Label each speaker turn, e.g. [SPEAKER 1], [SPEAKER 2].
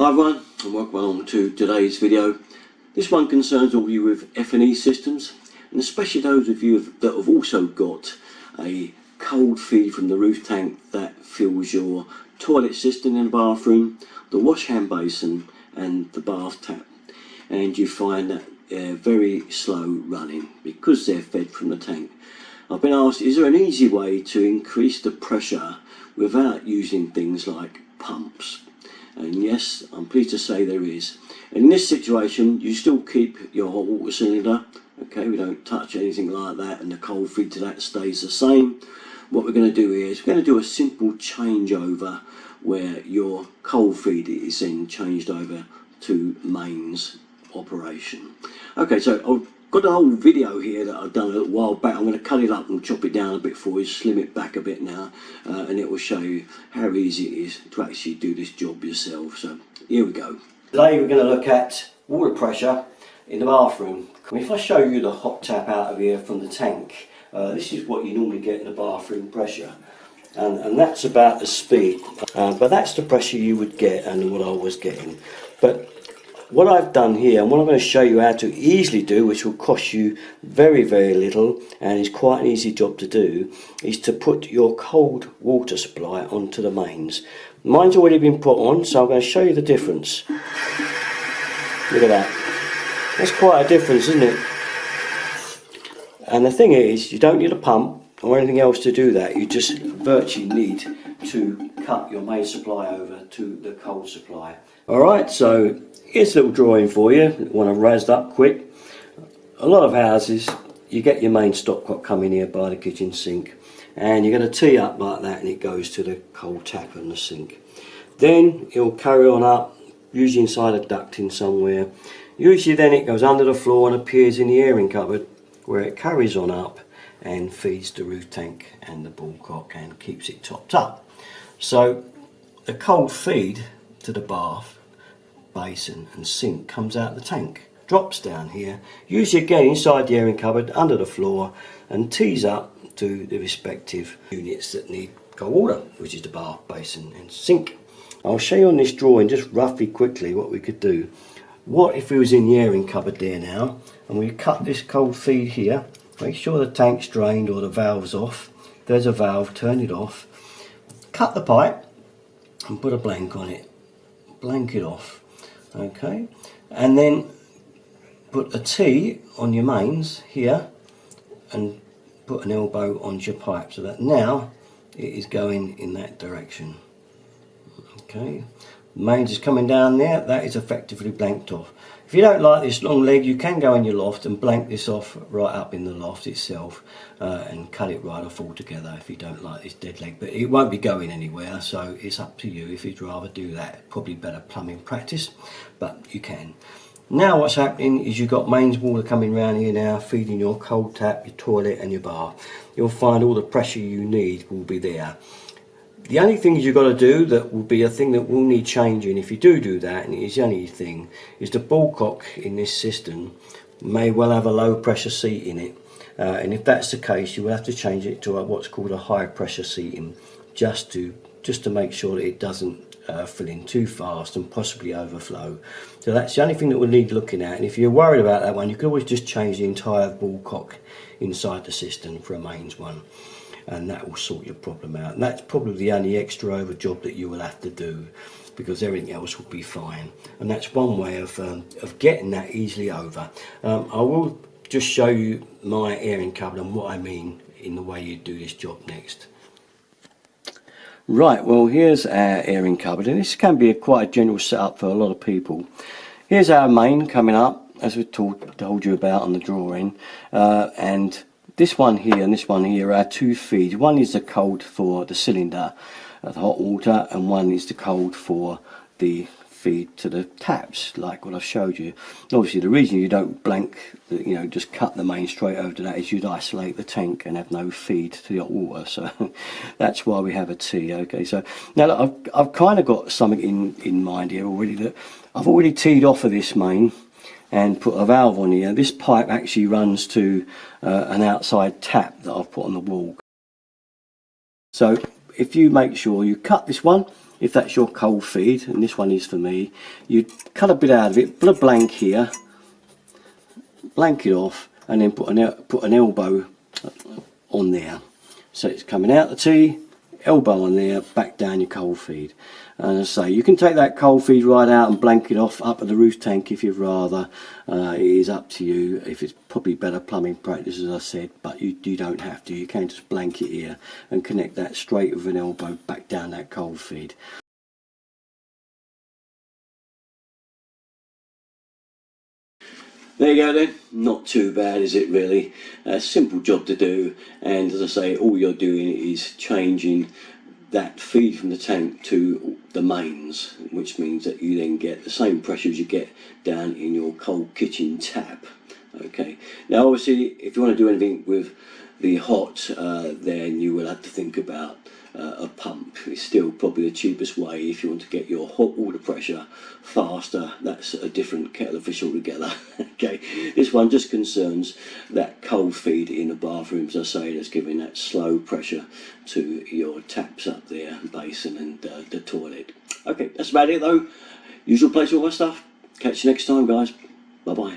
[SPEAKER 1] Hi everyone, and welcome along to today's video. This one concerns all of you with F&E systems, and especially those of you that have also got a cold feed from the roof tank that fills your toilet cistern in the bathroom, the wash hand basin and the bath tap, and you find that they're very slow running because they're fed from the tank. I've been asked, is there an easy way to increase the pressure without using things like pumps? And yes, I'm pleased to say there is. And in this situation, you still keep your hot water cylinder. Okay, we don't touch anything like that, and the cold feed to that stays the same. What we're going to do here is we're going to do a simple changeover where your cold feed is then changed over to mains operation. Okay, so I've got a whole video here that I've done a little while back. I'm going to cut it up and chop it down a bit for you, slim it back a bit now, and it will show you how easy it is to actually do this job yourself. So here we go. Today we're going to look at water pressure in the bathroom. If I show you the hot tap out of here from the tank, this is what you normally get in the bathroom pressure, and that's about the speed, but that's the pressure you would get and what I was getting. But what I've done here, and what I'm going to show you how to easily do, which will cost you very little and is quite an easy job to do, is to put your cold water supply onto the mains. Mine's already been put on, so I'm going to show you the difference. Look at that. That's quite a difference, isn't it? And the thing is, you don't need a pump or anything else to do that. You just virtually need to cut your main supply over to the cold supply. Alright, so here's a little drawing for you. Want to razz up quick. A lot of houses, you get your main stopcock coming here by the kitchen sink, and you're going to tee up like that, and it goes to the cold tap and the sink. Then it'll carry on up, usually inside a ducting somewhere. Usually then it goes under the floor and appears in the airing cupboard, where it carries on up and feeds the roof tank and the ballcock and keeps it topped up. So the cold feed to the bath basin and sink comes out the tank, drops down here, usually again inside the airing cupboard under the floor, and tees up to the respective units that need cold water, which is the bath basin and sink. I'll show you on this drawing just roughly quickly what we could do. What if we was in the airing cupboard there now, and we cut this cold feed here, make sure the tank's drained or the valve's off. If there's a valve, turn it off, cut the pipe and put a blank on it, blank it off. Okay, and then put a T on your mains here and put an elbow on your pipe, so that now it is going in that direction. Okay, mains is coming down there, that is effectively blanked off. If you don't like this long leg, you can go in your loft and blank this off right up in the loft itself, and cut it right off altogether if you don't like this dead leg. But it won't be going anywhere, so it's up to you if you'd rather do that. Probably better plumbing practice, but you can. Now what's happening is you've got mains water coming round here now, feeding your cold tap, your toilet and your bath. You'll find all the pressure you need will be there. The only thing you've got to do that will be a thing that will need changing if you do that, and it is the only thing, is the ballcock in this cistern may well have a low pressure seat in it, and if that's the case you will have to change it to what's called a high pressure seating, just to make sure that it doesn't fill in too fast and possibly overflow. So that's the only thing that we'll need looking at, and if you're worried about that one, you can always just change the entire ballcock inside the cistern for a mains one, and that will sort your problem out. And that's probably the only extra over job that you will have to do, because everything else will be fine. And that's one way of getting that easily over. I will just show you my airing cupboard and what I mean in the way you do this job next. Right, well here's our airing cupboard, and this can be quite a general setup for a lot of people. Here's our main coming up, as we told you about on the drawing, and this one here and this one here are two feeds. One is the cold for the cylinder, the hot water, and one is the cold for the feed to the taps, like what I've showed you. Obviously the reason you don't blank, just cut the main straight over to that is you'd isolate the tank and have no feed to the hot water, so that's why we have a T. Okay, so now look, I've kind of got something in mind here already, that I've already teed off of this main and put a valve on here. This pipe actually runs to an outside tap that I've put on the wall. So if you make sure you cut this one if that's your cold feed, and this one is for me, you cut a bit out of it, put a blank here, blank it off, and then put an elbow on there. So it's coming out the tee, elbow on there, back down your cold feed. And as I say, you can take that cold feed right out and blank it off up at the roof tank if you'd rather. It is up to you. If it's probably better plumbing practice, as I said, but you don't have to. You can just blank it here and connect that straight with an elbow back down that cold feed. There you go then, not too bad is it really, a simple job to do, and as I say, all you're doing is changing that feed from the tank to the mains, which means that you then get the same pressure as you get down in your cold kitchen tap. Okay, now obviously if you want to do anything with the hot, then you will have to think about a pump. It's still probably the cheapest way if you want to get your hot water pressure faster. That's a different kettle of fish altogether. Okay, this one just concerns that cold feed in the bathrooms, as I say, that's giving that slow pressure to your taps up there, basin and the toilet. Okay, that's about it though. Usual place for all my stuff. Catch you next time, guys. Bye bye.